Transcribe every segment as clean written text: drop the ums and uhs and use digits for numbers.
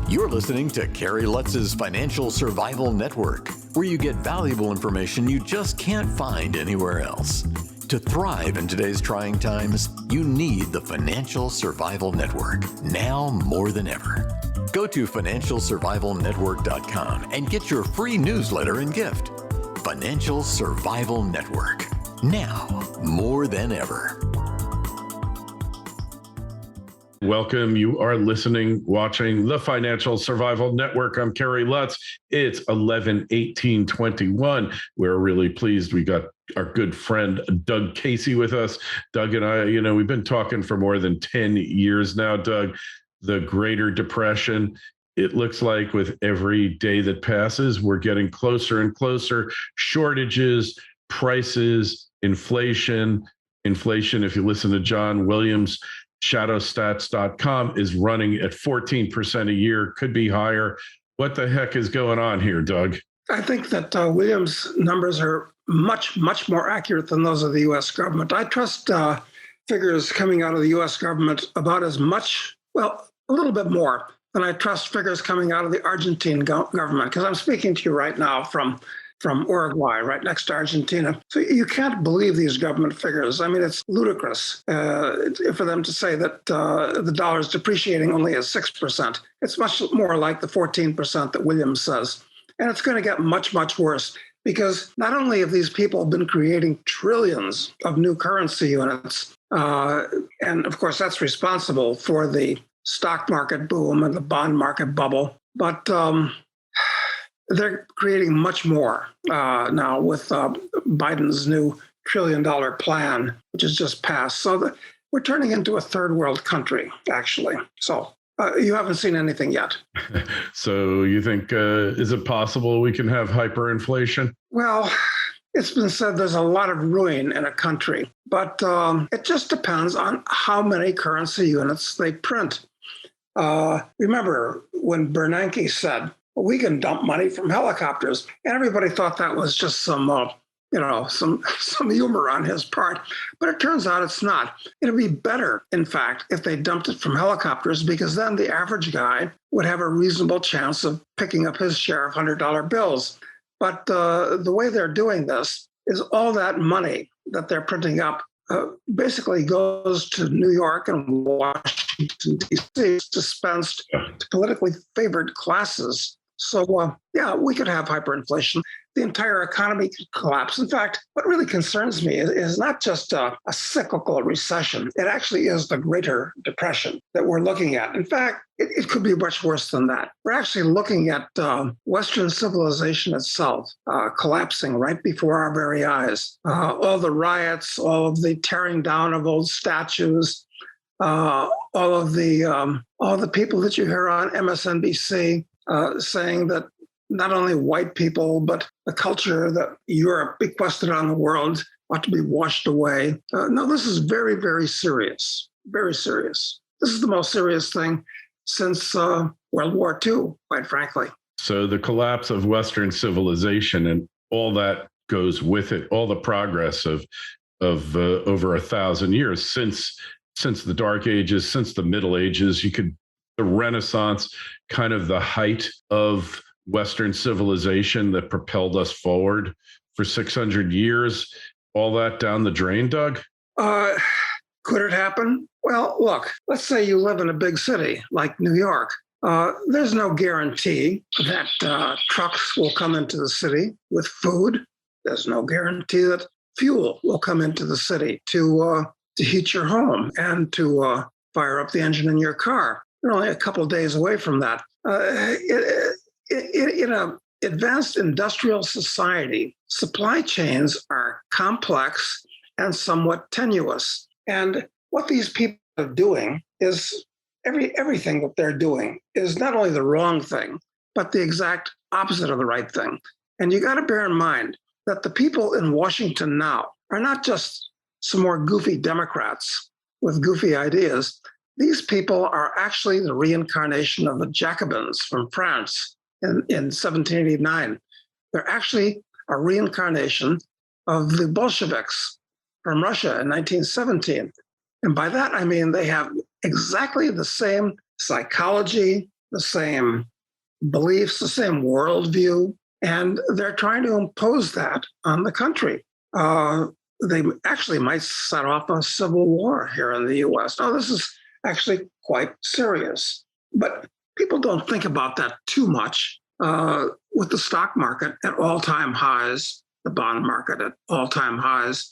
You're listening to Kerry Lutz's Financial Survival Network, where you get valuable information you just can't find anywhere else. To thrive in today's trying times, you need the Financial Survival Network, now more than ever. Go to financialsurvivalnetwork.com and get your free newsletter and gift. Financial Survival Network, now more than ever. Welcome. You are listening, watching the Financial Survival Network. I'm Kerry Lutz. It's 11/18/21. We're really pleased. We got our good friend Doug Casey with us. Doug and I, we've been talking for more than 10 years now, Doug. The Greater Depression, it looks like with every day that passes, we're getting closer and closer. Shortages, prices, inflation, if you listen to John Williams, shadowstats.com is running at 14% a year, could be higher. What the heck is going on here, Doug? I think that Williams' numbers are much, much more accurate than those of the U.S. government. I trust figures coming out of the U.S. government about as much, well, a little bit more than I trust figures coming out of the Argentine government, because I'm speaking to you right now from Uruguay, right next to Argentina. So you can't believe these government figures. I mean, it's ludicrous for them to say that the dollar is depreciating only at 6%. It's much more like the 14% that Williams says. And it's going to get much, much worse, because not only have these people been creating trillions of new currency units, and of course that's responsible for the stock market boom and the bond market bubble, but they're creating much more now with Biden's new $1 trillion plan, which has just passed. So we're turning into a third world country, actually. So you haven't seen anything yet. So you think, is it possible we can have hyperinflation? Well, it's been said there's a lot of ruin in a country, but it just depends on how many currency units they print. Remember when Bernanke said, we can dump money from helicopters. And everybody thought that was just some humor on his part. But it turns out it's not. It'd be better, in fact, if they dumped it from helicopters, because then the average guy would have a reasonable chance of picking up his share of $100 bills. But the way they're doing this is all that money that they're printing up basically goes to New York and Washington, D.C., dispensed to politically favored classes. So, we could have hyperinflation. The entire economy could collapse. In fact, what really concerns me is not just a cyclical recession. It actually is the Greater Depression that we're looking at. In fact, it could be much worse than that. We're actually looking at Western civilization itself collapsing right before our very eyes. All the riots, all of the tearing down of old statues, all the people that you hear on MSNBC saying that not only white people, but the culture that Europe bequested on the world ought to be washed away. No, this is very, very serious, very serious. This is the most serious thing since World War II, quite frankly. So the collapse of Western civilization and all that goes with it, all the progress of over 1,000 years since the Dark Ages, since the Middle Ages, the Renaissance, kind of the height of Western civilization that propelled us forward for 600 years, all that down the drain, Doug? Could it happen? Well, look, let's say you live in a big city like New York. There's no guarantee that trucks will come into the city with food. There's no guarantee that fuel will come into the city to heat your home and to fire up the engine in your car. We're only a couple of days away from that. In an advanced industrial society, supply chains are complex and somewhat tenuous. And what these people are doing is everything that they're doing is not only the wrong thing, but the exact opposite of the right thing. And you got to bear in mind that the people in Washington now are not just some more goofy Democrats with goofy ideas. These people are actually the reincarnation of the Jacobins from France in 1789. They're actually a reincarnation of the Bolsheviks from Russia in 1917. And by that, I mean they have exactly the same psychology, the same beliefs, the same worldview, and they're trying to impose that on the country. They actually might set off a civil war here in the US. Now, this is actually quite serious, but people don't think about that too much. With the stock market at all-time highs, the bond market at all-time highs,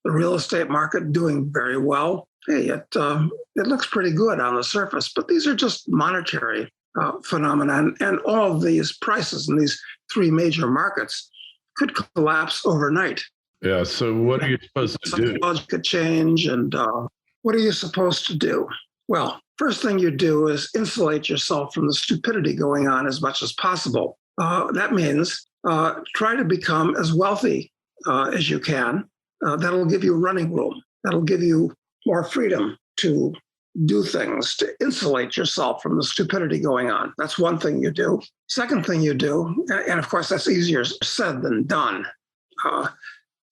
the real estate market doing very well. Hey, it looks pretty good on the surface, but these are just monetary phenomena, and all of these prices in these three major markets could collapse overnight. Yeah. So what are you supposed to do? Technology could change, and what are you supposed to do? Well, first thing you do is insulate yourself from the stupidity going on as much as possible. That means try to become as wealthy as you can. That'll give you running room. That'll give you more freedom to do things, to insulate yourself from the stupidity going on. That's one thing you do. Second thing you do, and of course that's easier said than done.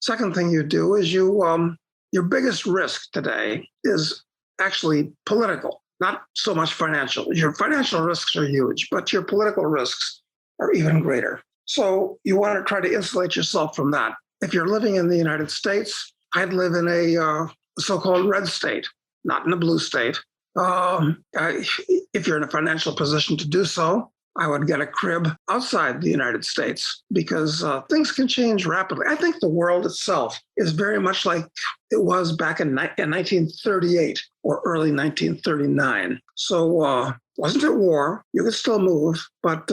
Second thing you do is your biggest risk today is actually political, not so much financial. Your financial risks are huge, but your political risks are even greater. So you want to try to insulate yourself from that. If you're living in the United States, I'd live in a so-called red state, not in a blue state. If you're in a financial position to do so, I would get a crib outside the United States because things can change rapidly. I think the world itself is very much like it was back in 1938 or early 1939. So wasn't at war. You could still move, but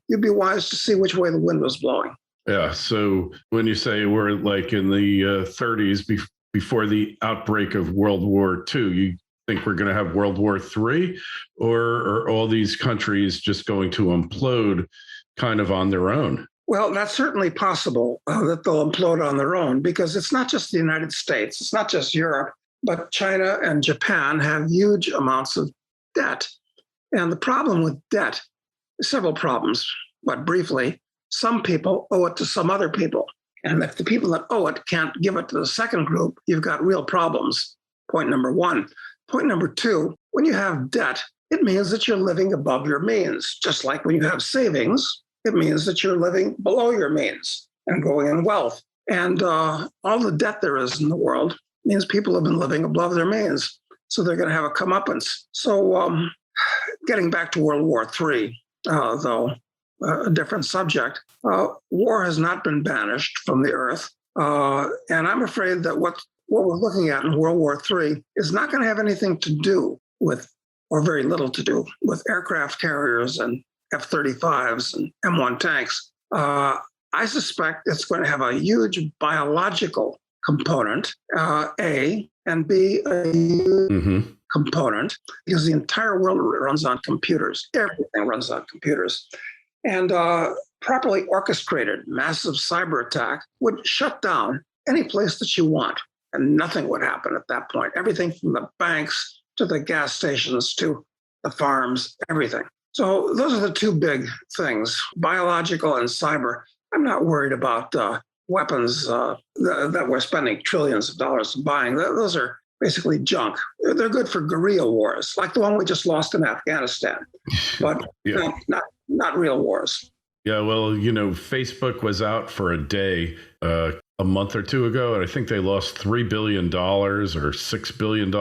you'd be wise to see which way the wind was blowing. Yeah. So when you say we're like in the 30s before the outbreak of World War II, you think we're going to have World War III, or are all these countries just going to implode kind of on their own? Well, that's certainly possible that they'll implode on their own, because it's not just the United States, it's not just Europe, but China and Japan have huge amounts of debt. And the problem with debt, several problems, but briefly, some people owe it to some other people. And if the people that owe it can't give it to the second group, you've got real problems. Point number one. Point number two, when you have debt, it means that you're living above your means. Just like when you have savings, it means that you're living below your means and growing in wealth. And all the debt there is in the world means people have been living above their means. So they're going to have a comeuppance. So getting back to World War III, though, a different subject, war has not been banished from the earth. And I'm afraid that what we're looking at in World War III is not going to have anything to do with, or very little to do with, aircraft carriers and F-35s and M1 tanks. I suspect it's going to have a huge biological component, A, and B, a huge component, because the entire world runs on computers. Everything runs on computers. And properly orchestrated massive cyber attack would shut down any place that you want. And nothing would happen at that point. Everything from the banks to the gas stations to the farms, everything. So those are the two big things, biological and cyber. I'm not worried about weapons that we're spending trillions of dollars buying. Those are basically junk. They're good for guerrilla wars, like the one we just lost in Afghanistan, but not real wars. Yeah, well, Facebook was out for a day a month or two ago, and I think they lost $3 billion or $6 billion,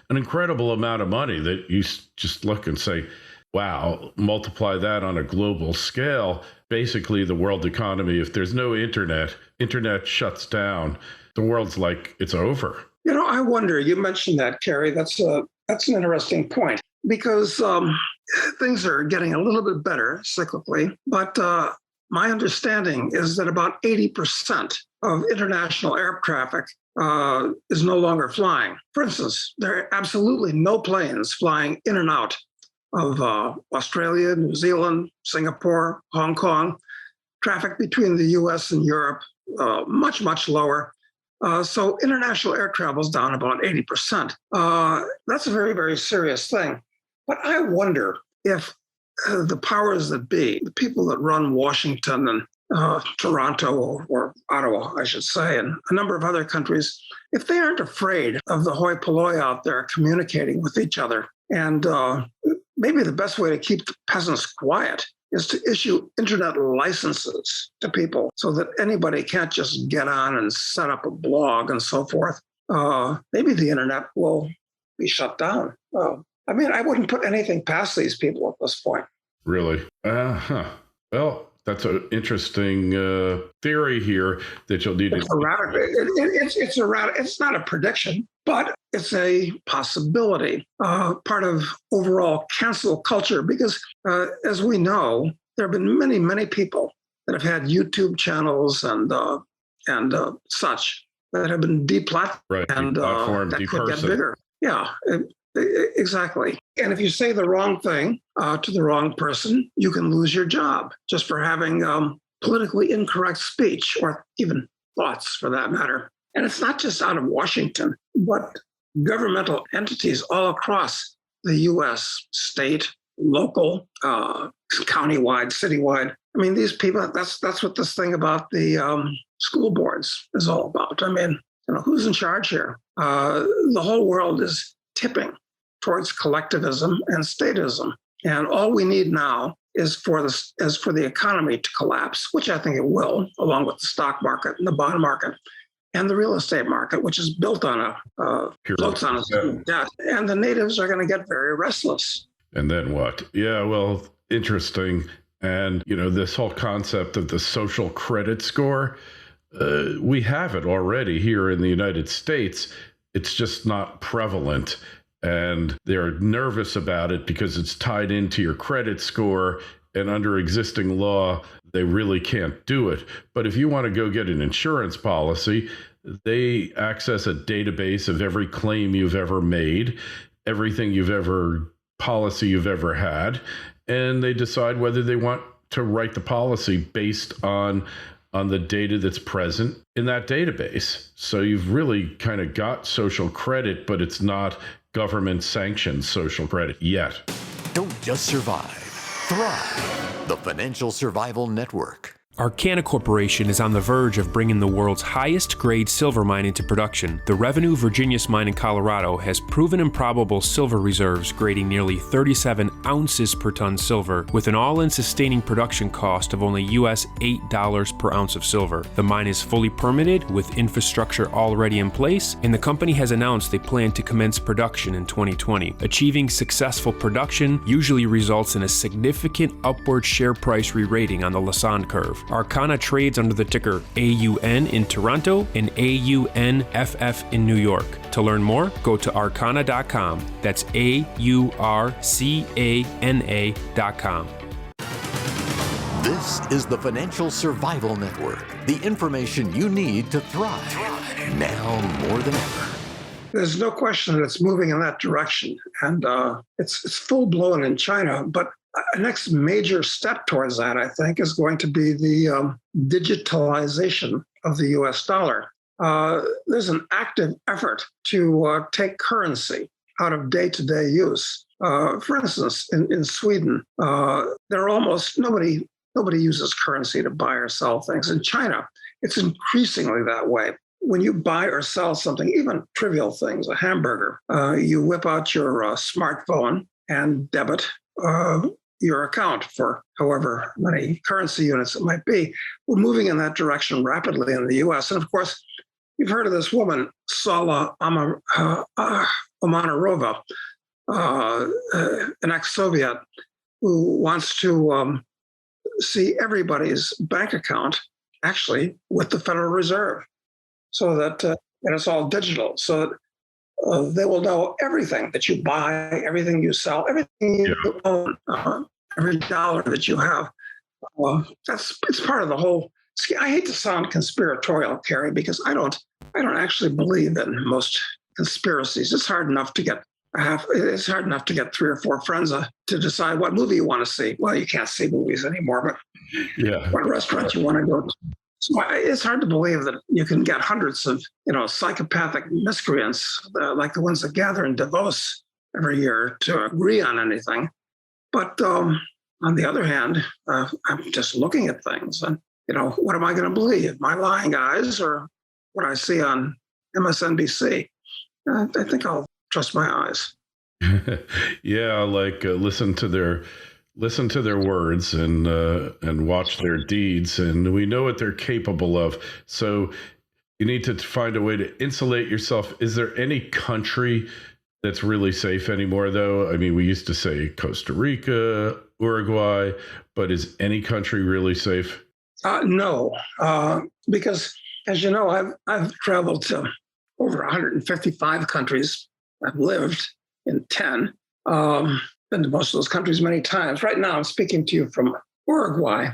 an incredible amount of money that you just look and say, wow, multiply that on a global scale. Basically, the world economy, if there's no internet shuts down, the world's like, it's over. I wonder, you mentioned that, Kerry, that's an interesting point, because things are getting a little bit better cyclically, but my understanding is that about 80% of international air traffic is no longer flying. For instance, there are absolutely no planes flying in and out of Australia, New Zealand, Singapore, Hong Kong. Traffic between the US and Europe, much, much lower. So international air travel is down about 80%. That's a very, very serious thing. But I wonder if the powers that be, the people that run Washington and Toronto or Ottawa, I should say, and a number of other countries, if they aren't afraid of the hoi polloi out there communicating with each other and maybe the best way to keep the peasants quiet is to issue internet licenses to people so that anybody can't just get on and set up a blog and so forth. Maybe the internet will be shut down. I wouldn't put anything past these people at this point. Really? Well, that's an interesting theory here that you'll need It's to. It's not a prediction, but it's a possibility, part of overall cancel culture. Because as we know, there have been many, many people that have had YouTube channels and such that have been deplatformed, Right, and that could get bigger. Yeah. Exactly. And if you say the wrong thing to the wrong person, you can lose your job just for having politically incorrect speech, or even thoughts for that matter. And it's not just out of Washington, but governmental entities all across the U.S., state, local, countywide, citywide. I mean, these people, that's what this thing about the school boards is all about. I mean, who's in charge here? The whole world is tipping towards collectivism and statism. And all we need now is for the economy to collapse, which I think it will, along with the stock market and the bond market and the real estate market, which is built on floats on a debt. And the natives are going to get very restless. And then what? Yeah, well, interesting. And, this whole concept of the social credit score, we have it already here in the United States. It's just not prevalent. And they're nervous about it because it's tied into your credit score. And under existing law, they really can't do it. But if you want to go get an insurance policy, they access a database of every claim you've ever made, everything policy you've ever had, and they decide whether they want to write the policy based on the data that's present in that database. So you've really kind of got social credit, but it's not government sanctioned social credit yet. Don't just survive, thrive. The Financial Survival Network. Arcana Corporation is on the verge of bringing the world's highest grade silver mine into production. The Revenue Virginius mine in Colorado has proven improbable silver reserves grading nearly 37 ounces per ton silver, with an all-in sustaining production cost of only US $8 per ounce of silver. The mine is fully permitted with infrastructure already in place, and the company has announced they plan to commence production in 2020. Achieving successful production usually results in a significant upward share price re-rating on the Lassonde curve. Arcana trades under the ticker AUN in Toronto and AUNFF in New York. To learn more, go to arcana.com. That's AURCANA.com. This is the Financial Survival Network, the information you need to thrive now more than ever. There's no question that it's moving in that direction, and it's full-blown in China, but a next major step towards that, I think, is going to be the digitalization of the US dollar. There's an active effort to take currency out of day-to-day use. For instance, in Sweden, there are almost nobody uses currency to buy or sell things. In China, it's increasingly that way. When you buy or sell something, even trivial things, a hamburger, you whip out your smartphone and debit your account for however many currency units it might be. We're moving in that direction rapidly in the US. And of course, you've heard of this woman, Sala Omanarova, an ex-Soviet, who wants to see everybody's bank account actually with the Federal Reserve, so that and it's all digital, so that they will know everything that you buy, everything you sell, everything you own, every dollar that you have. It's part of the whole. I hate to sound conspiratorial, Kerry, because I don't actually believe in most conspiracies. It's hard enough to get 3 or 4 friends to decide what movie you want to see. Well, you can't see movies anymore, but what restaurant you want to go to. So it's hard to believe that you can get hundreds of, psychopathic miscreants like the ones that gather in Davos every year to agree on anything. But on the other hand, I'm just looking at things and, what am I going to believe? My lying eyes or what I see on MSNBC? I think I'll trust my eyes. Yeah, like listen to their words and watch their deeds, and we know what they're capable of. So you need to find a way to insulate yourself. Is there any country that's really safe anymore, though? I mean, we used to say Costa Rica, Uruguay, but is any country really safe? No, because as you know, I've traveled to over 155 countries. I've lived in 10. Been to most of those countries many times. Right now, I'm speaking to you from Uruguay,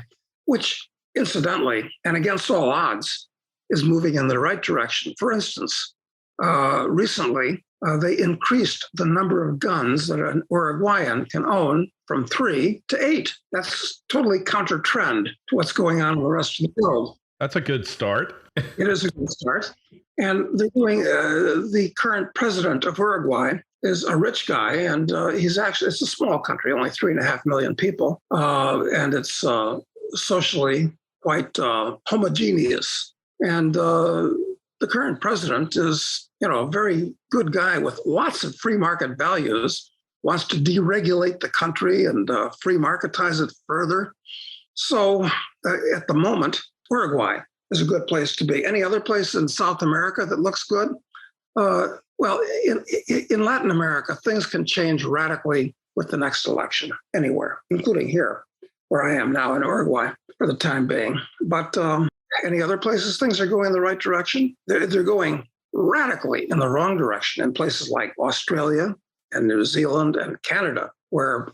which, incidentally, and against all odds, is moving in the right direction. For instance, recently they increased the number of guns that an Uruguayan can own from 3 to 8. That's totally counter trend to what's going on in the rest of the world. That's a good start. It is a good start. And they're doing, the current president of Uruguay is a rich guy, and it's a small country, only 3.5 million people, and it's socially quite homogeneous. And the current president is, a very good guy with lots of free market values, wants to deregulate the country and free marketize it further. So at the moment, Uruguay is a good place to be. Any other place in South America that looks good? Well, in Latin America, things can change radically with the next election anywhere, including here, where I am now in Uruguay for the time being. But any other places, things are going in the right direction? They're going radically in the wrong direction in places like Australia and New Zealand and Canada, where,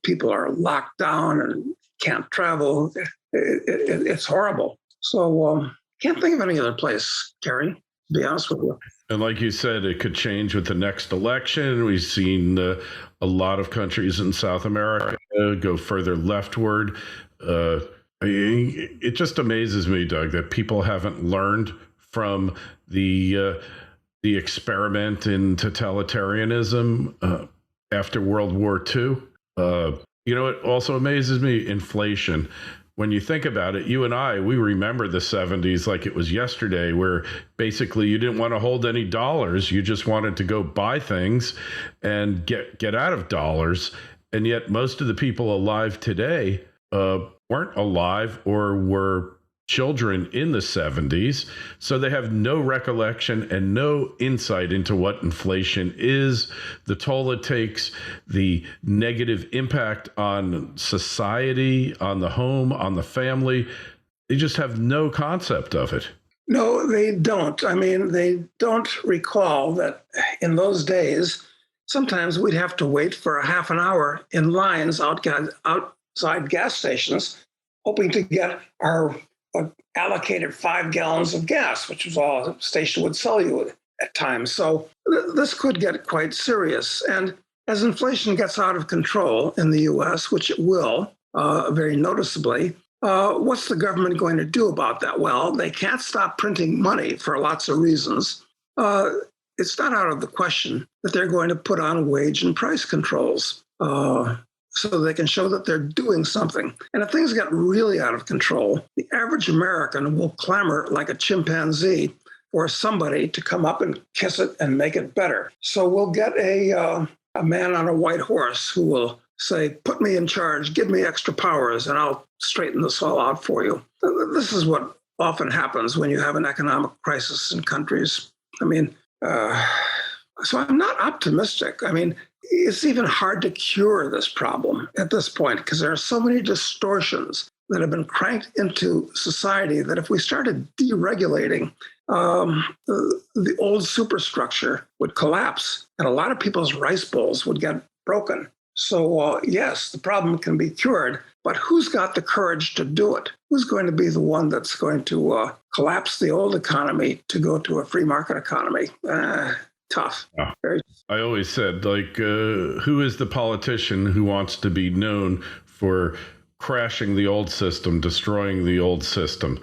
people are locked down and can't travel. It's horrible. So can't think of any other place, Kerry, to be honest with you. And like you said, it could change with the next election. We've seen a lot of countries in South America go further leftward. It just amazes me, Doug, that people haven't learned from the experiment in totalitarianism after World War II. It also amazes me, inflation. When you think about it, you and I, we remember the 70s like it was yesterday, where basically you didn't want to hold any dollars. You just wanted to go buy things and get out of dollars. And yet most of the people alive today weren't alive or were children in the 70s. So they have no recollection and no insight into what inflation is, the toll it takes, the negative impact on society, on the home, on the family. They just have no concept of it. No, they don't. I mean, they don't recall that in those days, sometimes we'd have to wait for a half an hour in lines outside gas stations, hoping to get our allocated 5 gallons of gas, which was all a station would sell you at times. So this could get quite serious. And as inflation gets out of control in the US, which it will very noticeably, what's the government going to do about that? Well, they can't stop printing money for lots of reasons. It's not out of the question that they're going to put on wage and price controls so they can show that they're doing something. And if things get really out of control, the average American will clamor like a chimpanzee for somebody to come up and kiss it and make it better. So we'll get a man on a white horse who will say, put me in charge, give me extra powers, and I'll straighten this all out for you. This is what often happens when you have an economic crisis in countries. I mean, so I'm not optimistic. I mean, it's even hard to cure this problem at this point because there are so many distortions that have been cranked into society that if we started deregulating, the old superstructure would collapse and a lot of people's rice bowls would get broken. So yes, the problem can be cured, but who's got the courage to do it? Who's going to be the one that's going to collapse the old economy to go to a free market economy? Tough. Very. I always said, who is the politician who wants to be known for crashing the old system, destroying the old system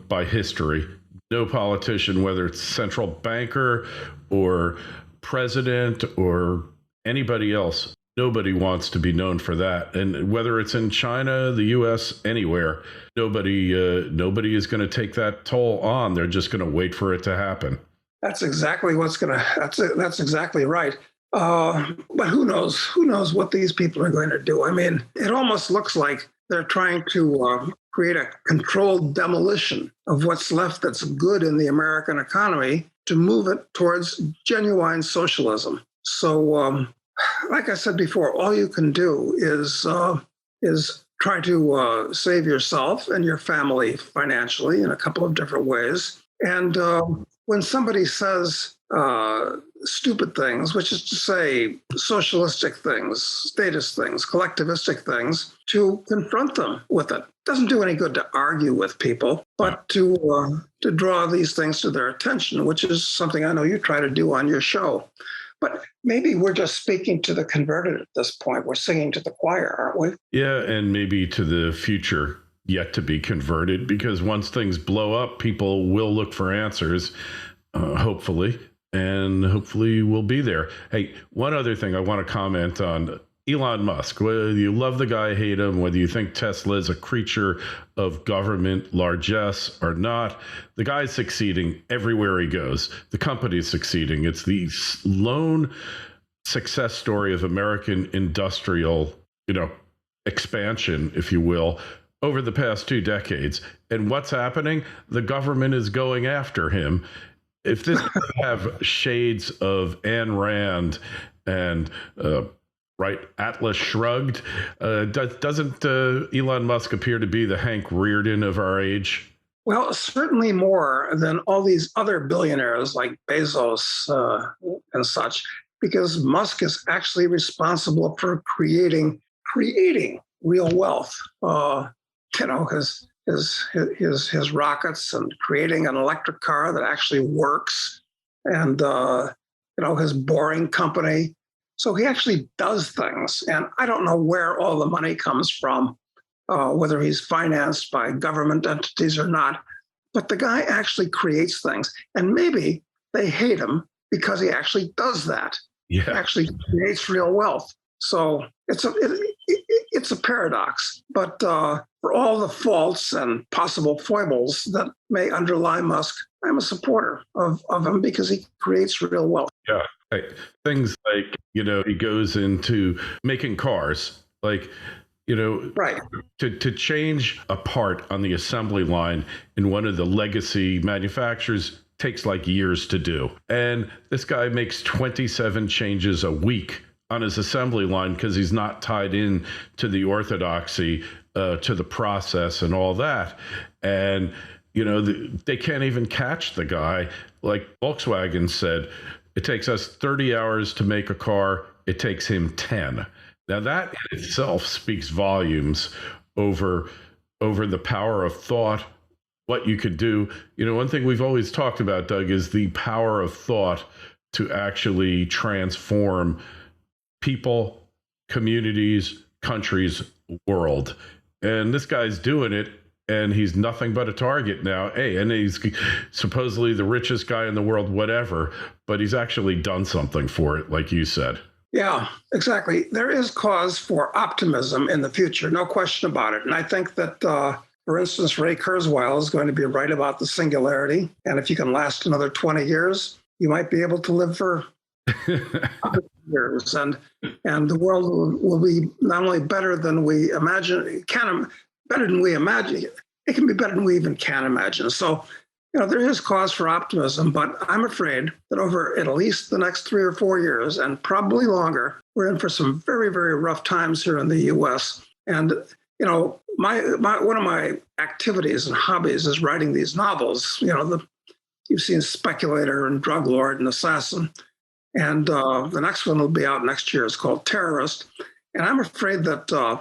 by history? No politician, whether it's central banker or president or anybody else, nobody wants to be known for that. And whether it's in China, the US, anywhere, nobody is going to take that toll on. They're just going to wait for it to happen. That's exactly that's exactly right. But who knows? Who knows what these people are going to do? I mean, it almost looks like they're trying to create a controlled demolition of what's left that's good in the American economy to move it towards genuine socialism. So, like I said before, all you can do is try to save yourself and your family financially in a couple of different ways. And when somebody says stupid things, which is to say socialistic things, statist things, collectivistic things, to confront them with it. Doesn't do any good to argue with people, but to draw these things to their attention, which is something I know you try to do on your show. But maybe we're just speaking to the converted at this point. We're singing to the choir, aren't we? Yeah, and maybe to the future yet to be converted, because once things blow up, people will look for answers, hopefully, and hopefully we'll be there. Hey, one other thing I want to comment on. Elon Musk, whether you love the guy, hate him, whether you think Tesla is a creature of government largesse or not, the guy's succeeding everywhere he goes. The company's succeeding. It's the lone success story of American industrial, expansion, if you will, over the past 2 decades. And what's happening? The government is going after him. If this have shades of Ayn Rand and right, Atlas Shrugged, doesn't Elon Musk appear to be the Hank Rearden of our age? Well, certainly more than all these other billionaires like Bezos and such, because Musk is actually responsible for creating real wealth. His rockets and creating an electric car that actually works, and his boring company. So he actually does things, and I don't know where all the money comes from, whether he's financed by government entities or not, but the guy actually creates things, and maybe they hate him because he actually does that. Yeah. He actually creates real wealth. So it's a paradox, but for all the faults and possible foibles that may underlie Musk, I'm a supporter of him because he creates real wealth. Yeah. Things like, he goes into making cars, like, right. To change a part on the assembly line in one of the legacy manufacturers takes like years to do. And this guy makes 27 changes a week on his assembly line because he's not tied in to the orthodoxy, to the process and all that. And, they can't even catch the guy. Like Volkswagen said, it takes us 30 hours to make a car. It takes him 10. Now that in itself speaks volumes over the power of thought, what you could do. One thing we've always talked about, Doug, is the power of thought to actually transform people, communities, countries, world. And this guy's doing it, and he's nothing but a target now. Hey, and he's supposedly the richest guy in the world, whatever, but he's actually done something for it, like you said. Yeah, exactly. There is cause for optimism in the future, no question about it. And I think that, for instance, Ray Kurzweil is going to be right about the singularity. And if you can last another 20 years, you might be able to live for 100 years. And the world will be not only better than we imagine, better than we imagine. It can be better than we even can imagine. So, there is cause for optimism, but I'm afraid that over at least the next 3 or 4 years, and probably longer, we're in for some very, very rough times here in the U.S. And, one of my activities and hobbies is writing these novels. You've seen Speculator and Drug Lord and Assassin. And the next one will be out next year. It's called Terrorist. And I'm afraid that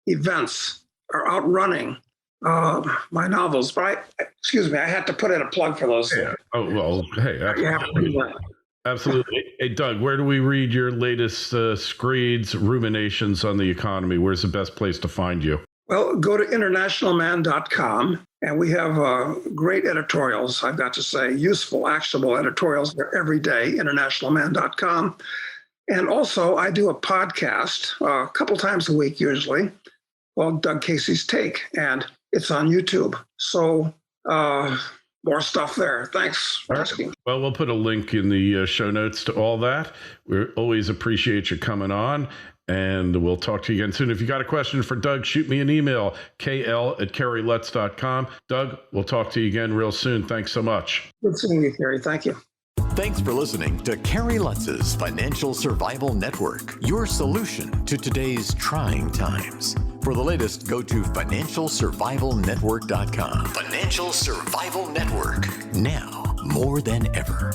events are outrunning my novels, but I had to put in a plug for those. Yeah. Oh, well, hey, absolutely. Hey, Doug, where do we read your latest screeds, ruminations on the economy? Where's the best place to find you? Well, go to internationalman.com, and we have great editorials, I've got to say, useful, actionable editorials there every day, internationalman.com. And also, I do a podcast a couple times a week, usually, called Doug Casey's Take, and it's on YouTube. So more stuff there. Thanks for asking. Well, we'll put a link in the show notes to all that. We always appreciate you coming on, and we'll talk to you again soon. If you got a question for Doug, shoot me an email, kl@kerrylutz.com. Doug, we'll talk to you again real soon. Thanks so much. Good seeing you, Kerry. Thank you. Thanks for listening to Kerry Lutz's Financial Survival Network, your solution to today's trying times. For the latest, go to financialsurvivalnetwork.com. Financial Survival Network, now more than ever.